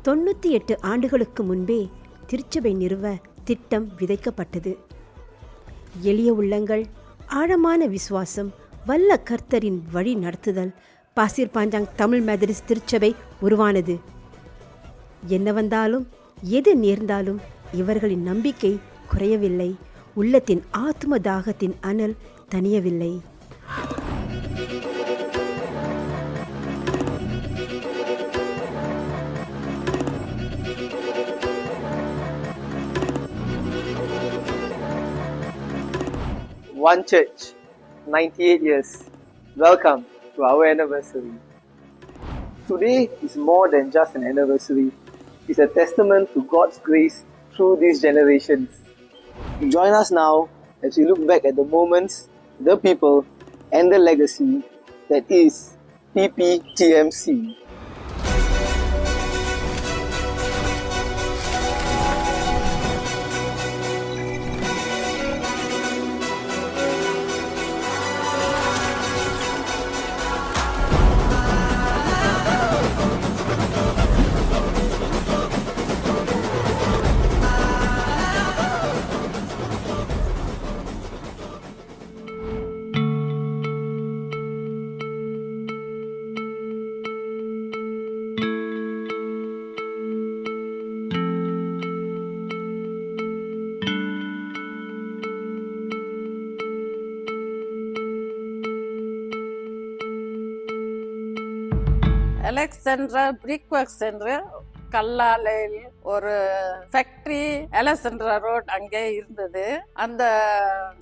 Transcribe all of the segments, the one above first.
98 ஆண்டுகளுக்கு முன்பே திருச்சபை நிறுவ திட்டம் விதைக்கப்பட்டது. எளிய உள்ளங்கள், ஆழமான விசுவாசம், வல்ல கர்த்தரின் வழி நடத்துதல் பாசிர் பாஞ்சாங் தமிழ் மெதடிஸ்ட் திருச்சபை உருவானது. என்ன வந்தாலும் எது நேர்ந்தாலும் இவர்களின் நம்பிக்கை குறையவில்லை. உள்ளத்தின் ஆத்ம தாகத்தின் அனல் தணியவில்லை. One Church, 98 years. Welcome to our anniversary. Today is more than just an anniversary. It's a testament to God's grace through these generations. Join us now as we look back at the moments, the people, and the legacy that is PPTMC. Alexandra brick works என்று கல்லாலையில் ஒரு factory Alexandra road அங்கே இருந்தது. அந்த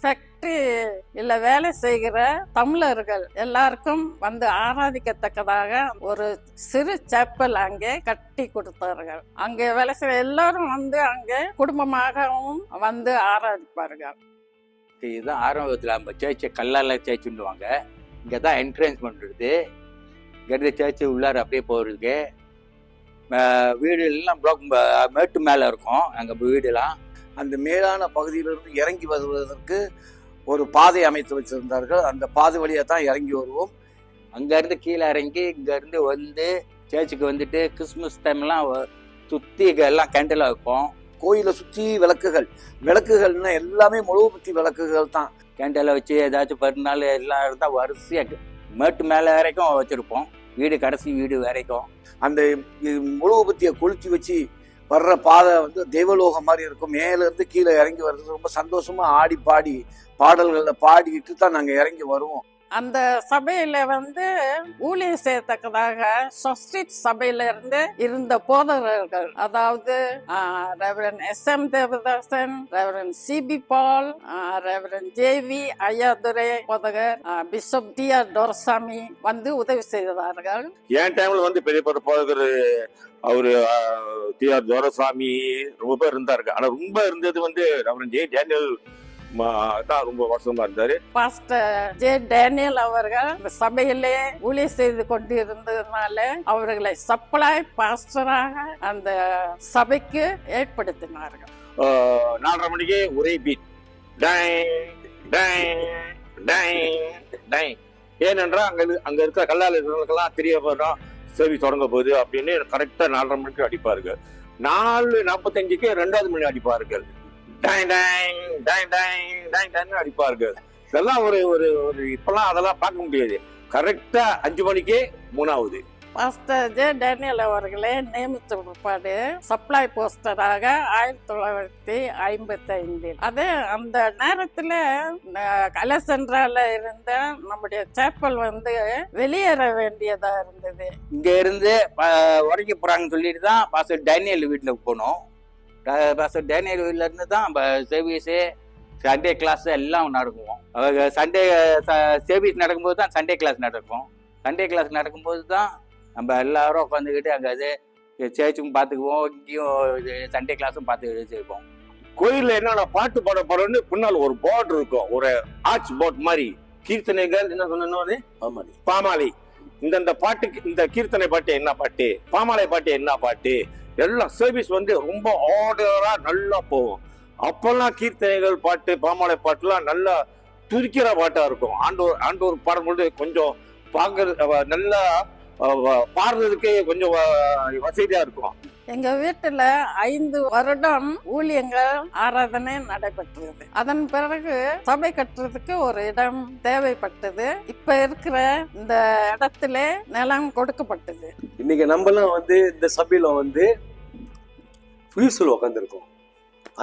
ஃபேக்டரியில் வேலை செய்கிற தமிழர்கள் எல்லாருக்கும் வந்து ஆராதிக்கத்தக்கதாக ஒரு சிறு சேப்பல் அங்கே கட்டி கொடுத்தார்கள். அங்கே வேலை செய்கிற எல்லாரும் வந்து அங்கே குடும்பமாகவும் வந்து ஆராதிப்பார்கள். இதுதான் ஆரம்பத்தில் நம்ம சேர்ச்சை கல்லால சேர்ச்சுடுவாங்க. இங்கே தான் என்ட்ரன்ஸ் பண்ணுறது. இங்கே சேர்ச்சி உள்ளார அப்படியே போகிறதுக்கு வீடு எல்லாம் பிளாக் மேட்டு மேலே இருக்கும். அங்கே வீடுலாம் அந்த மேலான பகுதியிலிருந்து இறங்கி வருவதற்கு ஒரு பாதை அமைத்து வச்சிருந்தார்கள். அந்த பாதை வழியாக தான் இறங்கி வருவோம். அங்கேருந்து கீழே இறங்கி இங்கேருந்து வந்து சேர்ச்சுக்கு வந்துட்டு கிறிஸ்மஸ் டைம்லாம் சுற்றி எல்லாம் கேண்டில் வைப்போம். கோயிலை சுற்றி விளக்குகள்னா எல்லாமே முழுபத்தி விளக்குகள் தான். கேண்டில் வச்சு ஏதாச்சும் பிறநாள் எல்லாம் இருந்தால் வரிசையாக மேட்டு மேலே வரைக்கும் வச்சுருப்போம். வீடு கடைசி வீடு வரைக்கும் அந்த முழுபத்தியை கொளுத்தி வச்சு வர்ற பாதை வந்து தெய்வலோகம் மாதிரி இருக்கும். மேலேருந்து கீழே இறங்கி வர்றது ரொம்ப சந்தோஷமா ஆடி பாடி பாடல்களை பாடிக்கிட்டு தான் நாங்கள் இறங்கி வருவோம். அந்த சபையில வந்து ஊழியம் செய்யத்தக்கதாக சொஸ்டிட் சபையில இருந்து இருந்த போதகர்கள், அதாவது reverend SM Devadasan, reverend CB பால், ரெவரன் JV ஐயாதுரை போதகர், பிஷப் DR டோரசாமி வந்து உதவி செய்தார்கள். என் டைம்ல வந்து பெரிய போதகர் அவரு DR டோரசாமி ரொம்ப பேர் இருந்தாரு. ஆனா ரொம்ப இருந்தது வந்து ரெவரன் J டேனியல் தான் ரொம்ப வருஷமா இருந்தாரு. பாஸ்டர் J டேனியல் அவர்கள் இந்த சபையிலே ஊழியம் செய்து கொண்டு இருந்ததுனால அவர்களை சப்ளை பாஸ்டராக அந்த சபைக்கு ஏற்படுத்தினார்கள். 4:30 மணிக்கு ஒரே பீட் ஏனென்றா அங்க இருக்க கல்லாளர்களுக்கெல்லாம் தெரிய போறோம் சேவை தொடங்க போகுது அப்படின்னு கரெக்டா 4:30 மணிக்கு அடிப்பார்கள். 4:45க்கு 2வது மணி அடிப்பார்கள். அடிப்பார்கள். இதெல்லாம் ஒரு ஒரு இப்பெல்லாம் அதெல்லாம் பார்க்க முடியாது. கரெக்டா 5 மணிக்கு 3வது. பாஸ்டர் J டேனியல் அவர்களே நியமித்த பிற்பாடு சப்ளை போஸ்டராக 1955 அதே அந்த நேரத்துல அலெக்சாண்ட்ரால இருந்த நம்முடைய சேப்பல் வந்து வெளியேற வேண்டியதா இருந்தது. இங்க இருந்து உடைக்க போறாங்கன்னு சொல்லிட்டு தான் பாஸ்டர் டேனியல் வீட்டுல போனோம். பாஸ்டர் டேனியல் வீட்டில் இருந்து தான் சர்வீஸு சண்டே கிளாஸ் எல்லாம் நடக்குவோம். சண்டே சர்வீஸ் நடக்கும்போது தான் சண்டே கிளாஸ் நடக்கும். சண்டே கிளாஸ் நடக்கும்போது தான் நம்ம எல்லாரும் உட்காந்துக்கிட்டு அங்கே அது சேர்ச்சும் பார்த்துக்குவோம், இங்கேயும் சண்டே கிளாஸும் பார்த்து செய்வோம். கோயிலில் என்னென்ன பாட்டு பாட போறோன்னு பின்னால் ஒரு போர்டு இருக்கும், ஒரு ஆர்ச் போர்ட் மாதிரி. கீர்த்தனைகள் என்ன சொன்னது பாமாலை, இந்த பாட்டுக்கு இந்த கீர்த்தனை பாட்டு என்ன பாட்டு, பாமாலை பாட்டு என்ன பாட்டு, எல்லாம் சர்வீஸ் வந்து ரொம்ப ஆர்டரா நல்லா போகும். அப்பெல்லாம் கீர்த்தனைகள் பாட்டு பாமாலை பாட்டுலாம் நல்லா துதிக்கிற பாட்டா இருக்கும். ஆண்டோர் பாடும்போது கொஞ்சம் பார்க்கறது நல்லா பாடுறதுக்கே கொஞ்சம் வசதியா இருக்கும். எங்க வீட்டுல 5 வருடம் ஊழியங்கள் ஆராதனை நடைபெற்றது. அதன் பிறகு சபை கட்டுறதுக்கு ஒரு இடம் தேவைப்பட்டது. இப்ப இருக்கிற இந்த இடத்துல நிலம் கொடுக்கப்பட்டது. இன்னைக்கு நம்மலாம் வந்து இந்த சபையில வந்து குயிசில் உட்காந்துருக்கோம்.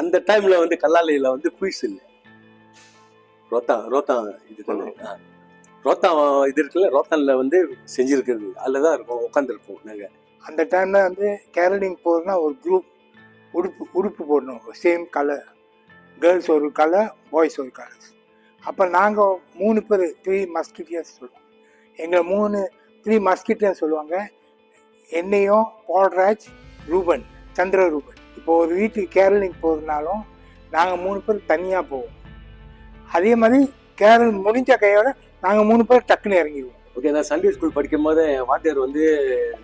அந்த டைம்ல வந்து கல்லாலையில வந்து குயிஸ் இல்லை, ரோத்தான் இது இது இருக்குல்ல, ரோத்தான்ல வந்து செஞ்சிருக்கிறது அதுலதான் இருக்கும், உட்காந்துருப்போம் நாங்க. அந்த டைம்ல வந்து கேரளிங் போகிறதுனா ஒரு குரூப் உடுப்பு போடணும், சேம் கலர், கேர்ள்ஸ் ஒரு கலர், பாய்ஸ் ஒரு கலர். அப்போ நாங்கள் 3 பேர் 3 மஸ்கிட்டியர்ஸ் சொல்லுவோம். எங்களை 3 மஸ்கிட்டியர்ஸ் சொல்லுவாங்க. என்னையும் பால்ராஜ், ரூபன், சந்திர ரூபன். இப்போ ஒரு வீட்டுக்கு கேரளிங் போகிறதுனாலும் நாங்கள் 3 பேர் தனியாக போவோம். அதே மாதிரி கேரள் முடிஞ்ச கையோட நாங்கள் 3 பேர் டக்குன்னு இறங்கிடுவோம். ஓகே, நான் சண்டே ஸ்கூல் படிக்கும் போது என் வாத்தியார் வந்து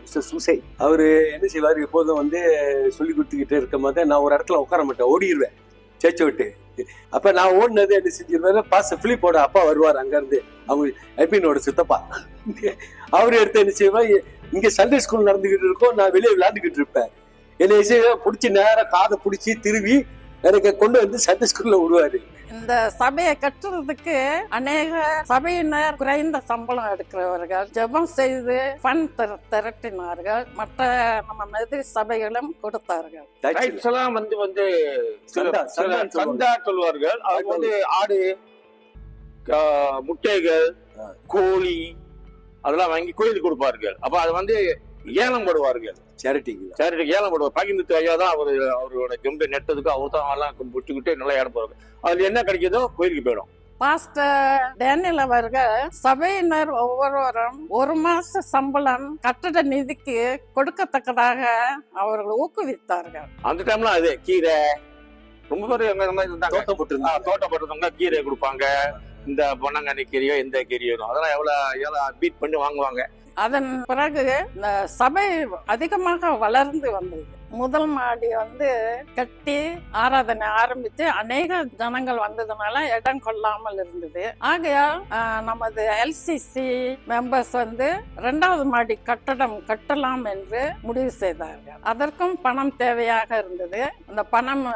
மிஸ்டர் சுசை, அவரு என்ன செய்வார், எப்போதும் வந்து சொல்லி கொடுத்துக்கிட்டே இருக்கும் போது நான் ஒரு இடத்துல உட்கார மாட்டேன், ஓடிடுவேன் சேர்ச்ச விட்டு. அப்ப நான் ஓடினது என்ன செஞ்சிருவாரு, பாச பிலிப்போட அப்பா வருவார் அங்கிருந்து, அவங்க ஐபினோட சித்தப்பா. அவரு எடுத்து என்ன செய்வார், இங்க சண்டே ஸ்கூல் நடந்துகிட்டு இருக்கோம், நான் வெளியே விளையாண்டுக்கிட்டு இருப்பேன். என்னை பிடிச்சி நேரம் காதை பிடிச்சி திருவி எனக்கு கொண்டு வந்து சண்டே ஸ்கூல்ல விடுவாரு. இந்த சபையை கட்டுறதுக்கு அநேக சபையினர் குறைந்த சம்பளம் எடுக்கிறவர்கள் ஜெபம் செய்து ஃபண்ட் திரட்டினார்கள். மற்ற நம்ம மெது சபைகளும் கொடுத்தார்கள். ரைட்ஸ் எல்லாம் வந்து சந்தா சொல்வார்கள். அவங்க வந்து ஆடு, முட்டைகள், கோழி அதெல்லாம் வாங்கி கோயிலுக்கு கொடுப்பார்கள். அப்ப அது வந்து ஏலம் போடுவார்கள், சேரிட்டிக்கு ஏலம் போடுவார். பாகிந்து ஐயா தான் அவரோட கெம்பை நெட்டதுக்கு அவர் தான் எல்லாம் பிடிச்சிக்கிட்டு நல்லா ஏலம் போடுவாங்க. அதுல என்ன கிடைக்குதோ கோயிலுக்கு போயிடும். பாஸ்டர் டேனியல் அவர்கள் சபையினர் ஒவ்வொருவரும் 1 மாச சம்பளம் கட்டட நிதிக்கு கொடுக்கத்தக்கதாக அவர்கள் ஊக்குவித்தார்கள். அந்த டைம்ல அது கீரை ரொம்ப பேர் தோட்டம் போட்டிருந்தாங்க, கீரை கொடுப்பாங்க. இந்த பொன்னாங்கண்ணி கீரையோ எந்த கீரையோ அதெல்லாம் எவ்வளவு பீட் பண்ணி வாங்குவாங்க. அதன் பிறகு இந்த சபை அதிகமாக வளர்ந்து வந்தது. முதல் மாடி வந்து கட்டி ஆராதனை ஆரம்பித்து அநேக ஜனங்கள் வந்ததுனால இடம் கொள்ளாமல் இருந்தது. ஆகையால் நமது எல்சிசி மெம்பர்ஸ் வந்து 2வது மாடி கட்டடம் கட்டலாம் என்று முடிவு செய்தார்கள். அதற்கும் பணம் தேவையாக இருந்தது. அந்த பணம்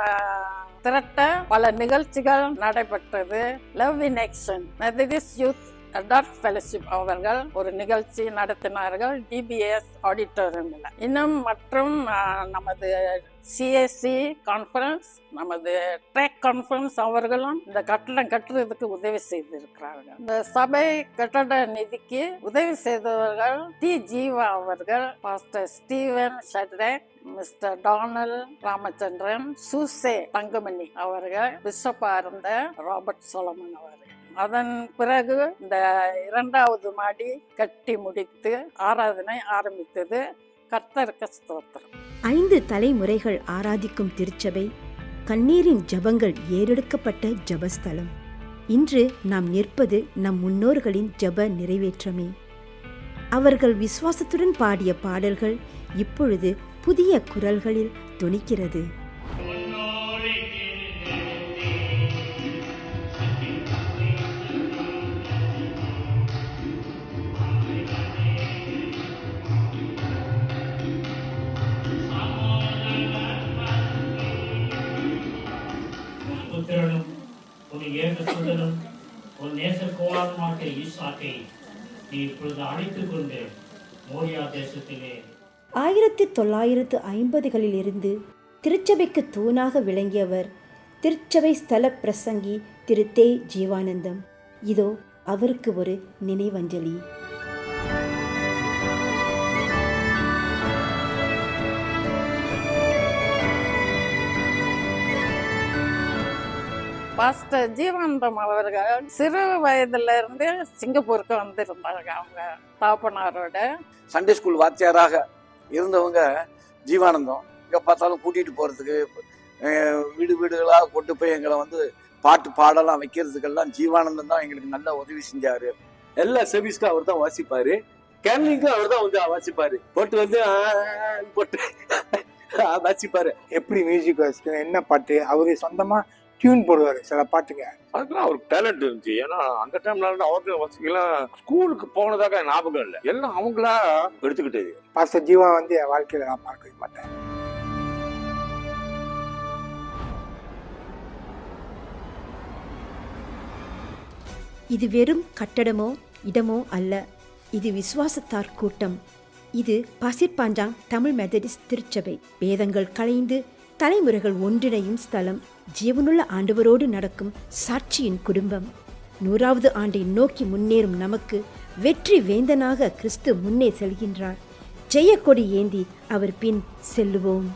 திரட்ட பல நிகழ்ச்சிகள் நடைபெற்றது. Love in action Methodist youth adapt fellowship அவர்கள் ஒரு நிகழ்ச்சி நடத்தினார்கள் டிபிஎஸ் ஆடிட்டோரியமில். இன்னும் மற்றும் நமது சிஎஸ்சி கான்ஃபரன்ஸ், நமது ட்ராக் கான்ஃபரன்ஸ் அவர்களும் இந்த கட்டடம் கட்டுறதுக்கு உதவி செய்திருக்கிறார்கள். இந்த சபை கட்டட நிதிக்கு உதவி செய்தவர்கள் டி ஜீவா அவர்கள், pastor Steven Shadrach, mister Donald Ramachandran, சூசே தங்கமணி அவர்கள், பிஷப்பா இருந்த ராபர்ட் சோலமன் அவர்கள். அதன் பிறகு இந்த 2வது மாடி கட்டி முடித்து ஆராதனை ஆரம்பித்தது. கர்த்தருக்கு ஸ்தோத்திரம். 5 தலைமுறைகள் ஆராதிக்கும் திருச்சபை கண்ணீரின் ஜபங்கள் ஏறெடுக்கப்பட்ட ஜபஸ்தலம். இன்று நாம் நிற்பது நம் முன்னோர்களின் ஜப நிறைவேற்றமே. அவர்கள் விசுவாசத்துடன் பாடிய பாடல்கள் இப்பொழுது புதிய குரல்களில் தொனிக்கிறது. புத்திரனும் ஒரு ஏகசுதனும் ஒரு நேசகுமாரனுமாகிய ஈசாக்கை நீ இப்பொழுது அழைத்துக் கொண்டு மோரியா தேசத்திலே 1950களில் இருந்து திருச்சபைக்கு தூணாக விளங்கியவர் திருச்சபை ஸ்தல பிரசங்கி திரு தே ஜீவானந்தம். இதோ அவருக்கு ஒரு நினைவஞ்சலி. பாஸ்டர் ஜீவானந்தம் அவர்கள் சிறு வயதுல இருந்து சிங்கப்பூருக்கு வந்திருந்தாங்க. அவங்க தாப்பனாரோட சண்டே ஸ்கூல் வாத்தியாராக இருந்தவங்க ஜீவானந்தம். எங்கே பார்த்தாலும் கூட்டிகிட்டு போகிறதுக்கு, வீடு வீடுகளாக கொண்டு போய் எங்களை வந்து பாட்டு பாடலாம் வைக்கிறதுக்கெல்லாம் ஜீவானந்தம் தான் எங்களுக்கு நல்ல உதவி செஞ்சார். எல்லா சர்வீஸ்க்கும் அவர் தான் வாசிப்பார், கேரளிங்கும் அவர் தான் வந்து வாசிப்பார். போட்டு வந்து போட்டு வாசிப்பார். எப்படி மியூசிக் என்ன பாட்டு அவரு சொந்தமாக டியூன் போடுவார் சில பாட்டுங்க. அதுக்கெல்லாம் அவருக்கு டேலண்ட் இருந்துச்சு. ஏன்னா அந்த டைம்ல அவருக்கு வசதிலாம் ஸ்கூலுக்கு போனதாக ஞாபகம் இல்லை, எல்லாம் அவங்களா எடுத்துக்கிட்டது. பாஸ்டர் ஜீவா வந்து என் வாழ்க்கையில நான் மறக்கவே மாட்டேன். இது வெறும் கட்டடமோ இடமோ அல்ல, இது விசுவாசத்தார் கூட்டம். இது பாசிர் பாஞ்சாங் தமிழ் மெத்தடிஸ்ட் திருச்சபை. வேதங்கள் களைந்து தலைமுறைகள் ஒன்றிணையும் ஸ்தலம். ஜீவனுள்ள ஆண்டவரோடு நடக்கும் சாட்சியின் குடும்பம். 100வது ஆண்டை நோக்கி முன்னேறும் நமக்கு வெற்றி வேந்தனாக கிறிஸ்து முன்னே செல்கின்றார். ஜெயக்கொடி ஏந்தி அவர் பின் செல்லுவோம்.